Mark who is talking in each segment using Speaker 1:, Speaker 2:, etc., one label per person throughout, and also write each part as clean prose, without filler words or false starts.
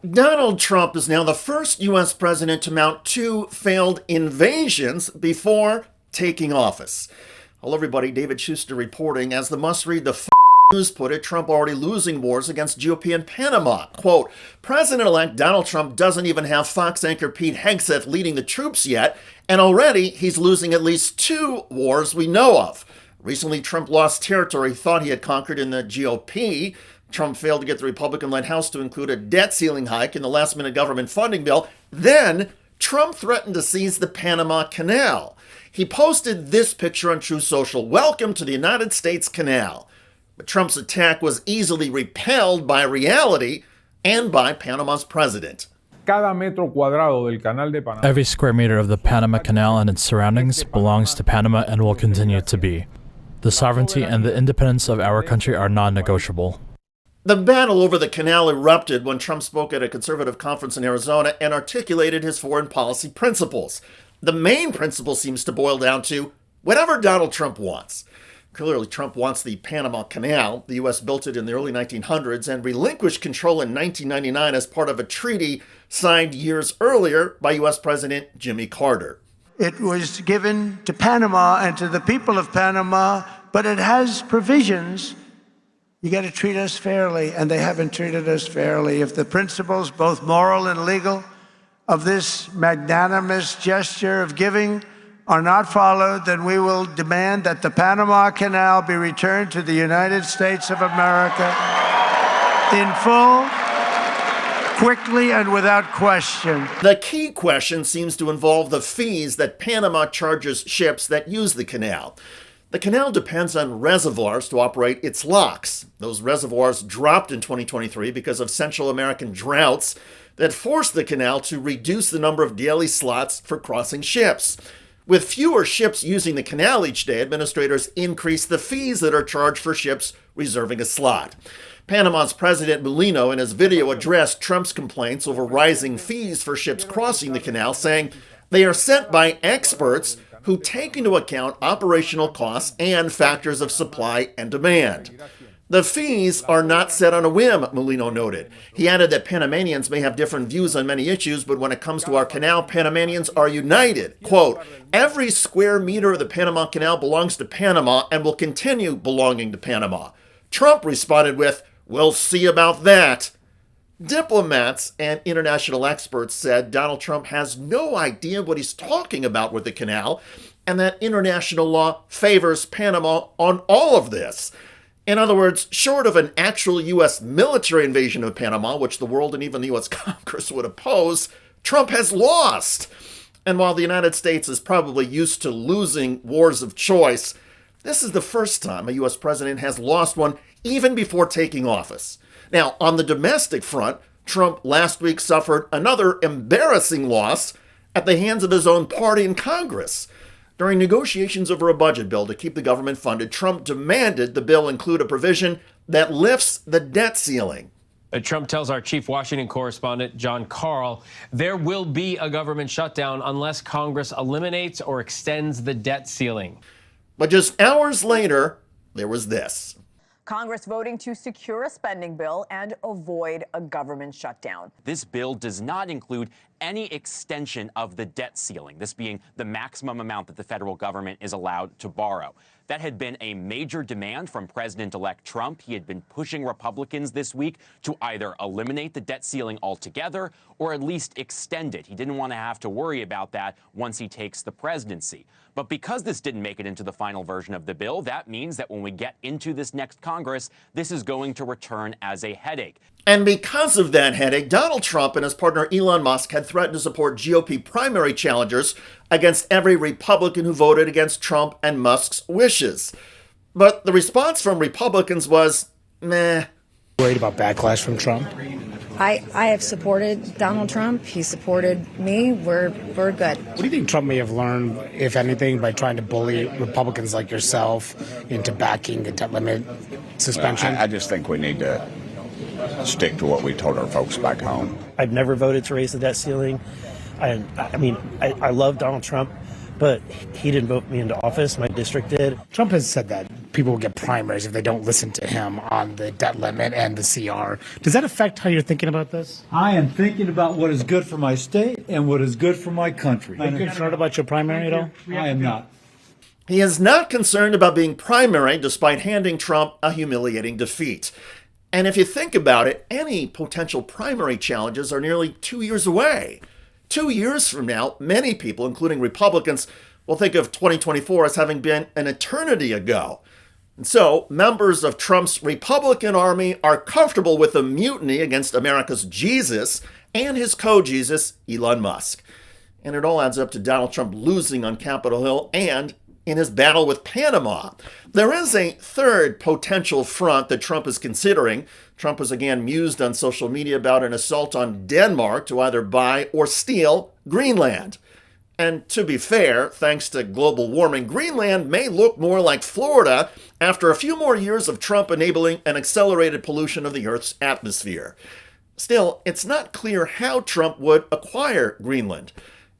Speaker 1: Donald Trump is now the first U.S. president to mount two failed invasions before taking office. Hello, everybody. David Shuster reporting. As the must-read The News put it, Trump already losing wars against GOP in Panama. Quote, President-elect Donald Trump doesn't even have Fox anchor Pete Hegseth leading the troops yet, and already he's losing at least two wars we know of. Recently, Trump lost territory he thought he had conquered in the GOP. Trump failed to get the Republican-led House to include a debt ceiling hike in the last-minute government funding bill. Then, Trump threatened to seize the Panama Canal. He posted this picture on Truth Social. Welcome to the United States Canal. But Trump's attack was easily repelled by reality and by Panama's president.
Speaker 2: Every square meter of the Panama Canal and its surroundings belongs to Panama and will continue to be. The sovereignty and the independence of our country are non-negotiable.
Speaker 1: The battle over the canal erupted when Trump spoke at a conservative conference in Arizona and articulated his foreign policy principles. The main principle seems to boil down to whatever Donald Trump wants. Clearly, Trump wants the Panama Canal. The U.S. built it in the early 1900s and relinquished control in 1999 as part of a treaty signed years earlier by U.S. President Jimmy Carter.
Speaker 3: It was given to Panama and to the people of Panama, but it has provisions. You got to treat us fairly, and they haven't treated us fairly. If the principles, both moral and legal, of this magnanimous gesture of giving are not followed, then we will demand that the Panama Canal be returned to the United States of America in full, quickly, and without question.
Speaker 1: The key question seems to involve the fees that Panama charges ships that use the canal. The canal depends on reservoirs to operate its locks. Those reservoirs dropped in 2023 because of Central American droughts that forced the canal to reduce the number of daily slots for crossing ships. With fewer ships using the canal each day, administrators increase the fees that are charged for ships reserving a slot. Panama's President Mulino in his video addressed Trump's complaints over rising fees for ships crossing the canal, saying they are set by experts who take into account operational costs and factors of supply and demand. The fees are not set on a whim, Mulino noted. He added that Panamanians may have different views on many issues, but when it comes to our canal, Panamanians are united. Quote, every square meter of the Panama Canal belongs to Panama and will continue belonging to Panama. Trump responded with, we'll see about that. Diplomats and international experts said Donald Trump has no idea what he's talking about with the canal and that international law favors Panama on all of this. In other words, short of an actual U.S. military invasion of Panama, which the world and even the U.S. Congress would oppose, Trump has lost. And while the United States is probably used to losing wars of choice, this is the first time a U.S. president has lost one even before taking office. Now, on the domestic front, Trump last week suffered another embarrassing loss at the hands of his own party in Congress. During negotiations over a budget bill to keep the government funded, Trump demanded the bill include a provision that lifts the debt ceiling.
Speaker 4: Trump tells our chief Washington correspondent, John Karl, there will be a government shutdown unless Congress eliminates or extends the debt ceiling.
Speaker 1: But just hours later, there was this.
Speaker 5: Congress voting to secure a spending bill and avoid a government shutdown.
Speaker 6: This bill does not include any extension of the debt ceiling, this being the maximum amount that the federal government is allowed to borrow. That had been a major demand from President-elect Trump. He had been pushing Republicans this week to either eliminate the debt ceiling altogether or at least extend it. He didn't want to have to worry about that once he takes the presidency. But because this didn't make it into the final version of the bill, that means that when we get into this next Congress, this is going to return as a headache.
Speaker 1: And because of that headache, Donald Trump and his partner Elon Musk had threatened to support GOP primary challengers against every Republican who voted against Trump and Musk's wishes. But the response from Republicans was, meh.
Speaker 7: Worried about backlash from Trump?
Speaker 8: I have supported Donald Trump. He supported me. We're good.
Speaker 7: What do you think Trump may have learned, if anything, by trying to bully Republicans like yourself into backing a debt limit suspension?
Speaker 9: Well, I just think we need to stick to what we told our folks back home.
Speaker 10: I've never voted to raise the debt ceiling. I love Donald Trump, but he didn't vote me into office. My district did.
Speaker 7: Trump has said that people will get primaries if they don't listen to him on the debt limit and the CR. Does that affect how you're thinking about this?
Speaker 11: I am thinking about what is good for my state and what is good for my country.
Speaker 7: Are you concerned about your primary at all?
Speaker 11: I am not.
Speaker 1: He is not concerned about being primary despite handing Trump a humiliating defeat. And if you think about it, any potential primary challenges are nearly 2 years away. 2 years from now, many people, including Republicans, will think of 2024 as having been an eternity ago. And so, members of Trump's Republican Army are comfortable with a mutiny against America's Jesus and his co-Jesus, Elon Musk. And it all adds up to Donald Trump losing on Capitol Hill and in his battle with Panama. There is a third potential front that Trump is considering. Trump was again mused on social media about an assault on Denmark to either buy or steal Greenland. And to be fair, thanks to global warming, Greenland may look more like Florida after a few more years of Trump enabling an accelerated pollution of the Earth's atmosphere. Still, it's not clear how Trump would acquire Greenland,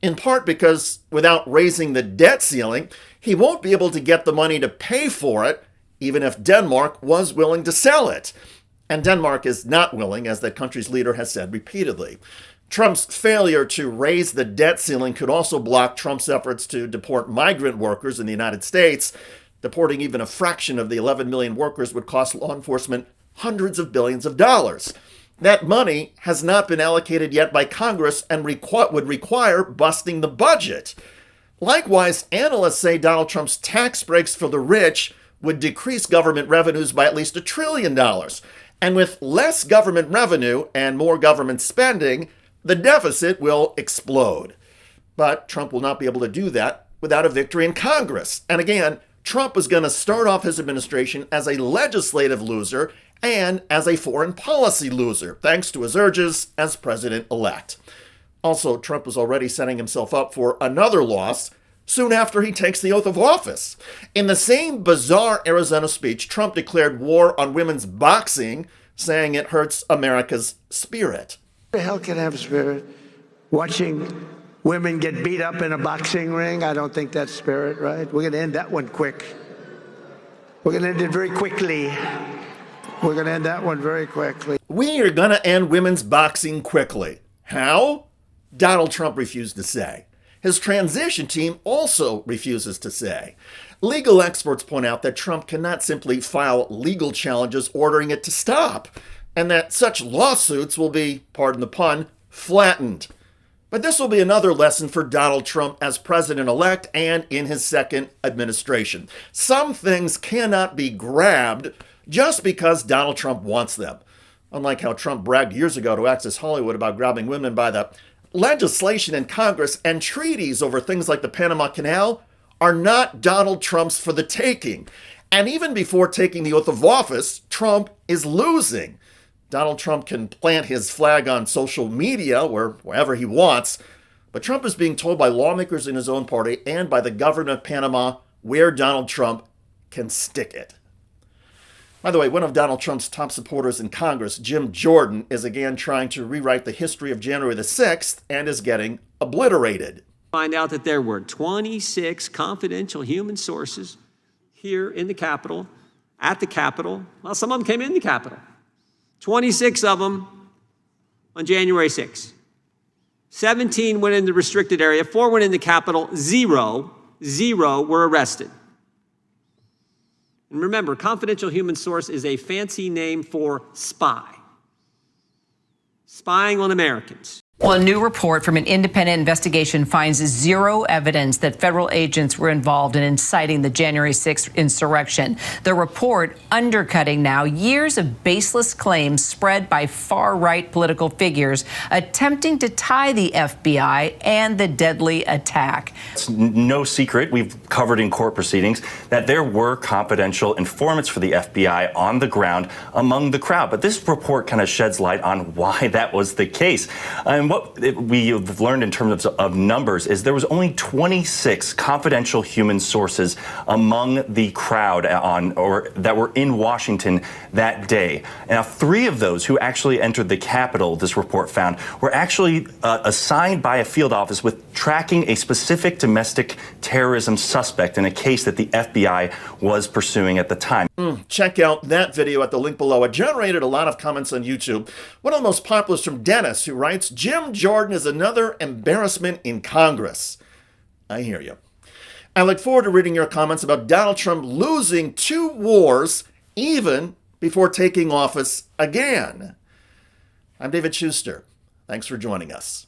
Speaker 1: in part because without raising the debt ceiling, he won't be able to get the money to pay for it, even if Denmark was willing to sell it. And Denmark is not willing, as that country's leader has said repeatedly. Trump's failure to raise the debt ceiling could also block Trump's efforts to deport migrant workers in the United States. Deporting even a fraction of the 11 million workers would cost law enforcement hundreds of billions of dollars. That money has not been allocated yet by Congress and would require busting the budget. Likewise, analysts say Donald Trump's tax breaks for the rich would decrease government revenues by at least $1 trillion. And with less government revenue and more government spending, the deficit will explode. But Trump will not be able to do that without a victory in Congress. And again, Trump is going to start off his administration as a legislative loser and as a foreign policy loser, thanks to his urges as president-elect. Also, Trump is already setting himself up for another loss soon after he takes the oath of office. In the same bizarre Arizona speech, Trump declared war on women's boxing, saying it hurts America's spirit.
Speaker 3: Who the hell can have spirit? Watching women get beat up in a boxing ring? I don't think that's spirit, right? We're going to end that one quick. We're going to end it very quickly. We're going to end that one very quickly.
Speaker 1: We are going to end women's boxing quickly. How? Donald Trump refused to say. His transition team also refuses to say. Legal experts point out that Trump cannot simply file legal challenges ordering it to stop, and that such lawsuits will be, pardon the pun, flattened. But this will be another lesson for Donald Trump as president-elect and in his second administration. Some things cannot be grabbed just because Donald Trump wants them. Unlike how Trump bragged years ago to Access Hollywood about grabbing women by the legislation in Congress and treaties over things like the Panama Canal are not Donald Trump's for the taking. And even before taking the oath of office, Trump is losing. Donald Trump can plant his flag on social media wherever he wants, but Trump is being told by lawmakers in his own party and by the government of Panama where Donald Trump can stick it. By the way, one of Donald Trump's top supporters in Congress, Jim Jordan, is again trying to rewrite the history of January the 6th and is getting obliterated.
Speaker 12: Find out that there were 26 confidential human sources here in the Capitol, at the Capitol. Well, some of them came in the Capitol. 26 of them on January 6th. 17 went in the restricted area, 4 went in the Capitol, 0 were arrested. And remember, confidential human source is a fancy name for spy. Spying on Americans.
Speaker 13: Well, a new report from an independent investigation finds zero evidence that federal agents were involved in inciting the January 6th insurrection. The report undercutting now years of baseless claims spread by far-right political figures attempting to tie the FBI and the deadly attack.
Speaker 14: It's no secret, we've covered in court proceedings, that there were confidential informants for the FBI on the ground among the crowd. But this report kind of sheds light on why that was the case. And what we've learned in terms of numbers is there was only 26 confidential human sources among the crowd that were in Washington that day. Now, 3 of those who actually entered the Capitol, this report found, were actually assigned by a field office with tracking a specific domestic terrorism suspect in a case that the FBI was pursuing at the time.
Speaker 1: Check out that video at the link below. It generated a lot of comments on YouTube. One of the most popular is from Dennis, who writes, Jim Jordan is another embarrassment in Congress. I hear you. I look forward to reading your comments about Donald Trump losing 2 wars even before taking office again. I'm David Shuster. Thanks for joining us.